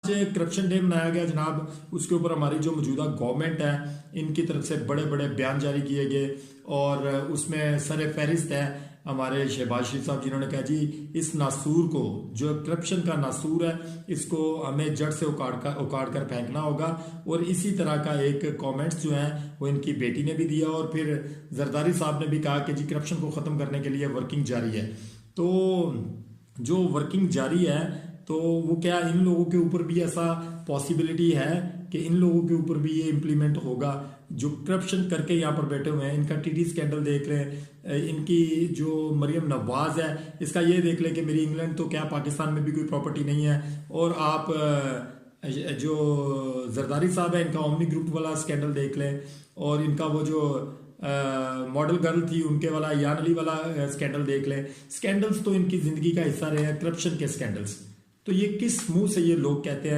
Corruption day मनाया गया जनाब, उसके ऊपर हमारी जो मौजूदा गवर्नमेंट है इनकी तरफ से बड़े बड़े बयान जारी किए गए और उसमें सर फहरिस्त है हमारे शहबाज शरीफ साहब, जिन्होंने कहा जी इस नासूर को, जो करप्शन का नासूर है, इसको हमें जड़ से उखाड़ कर फेंकना होगा। और इसी तरह का एक कमेंट्स जो है वो इनकी बेटी ने भी दिया और फिर जरदारी साहब ने भी कहा कि जी करप्शन को ख़त्म करने के लिए वर्किंग जारी है। तो जो वर्किंग जारी है तो वो क्या इन लोगों के ऊपर भी ऐसा पॉसिबिलिटी है कि इन लोगों के ऊपर भी ये इम्प्लीमेंट होगा जो करप्शन करके यहाँ पर बैठे हुए हैं। इनका टीटी स्कैंडल देख लें, इनकी जो मरियम नवाज है इसका ये देख लें कि मेरी इंग्लैंड तो क्या पाकिस्तान में भी कोई प्रॉपर्टी नहीं है। और आप जो जरदारी साहब है इनका ओमनी ग्रुप वाला स्कैंडल देख लें और इनका वो जो मॉडल गर्ल थी उनके वाला यान अली वाला स्कैंडल देख लें। स्कैंडल्स तो इनकी जिंदगी का हिस्सा रहे हैं, करप्शन के स्कैंडल्स। तो ये किस मुंह से ये लोग कहते हैं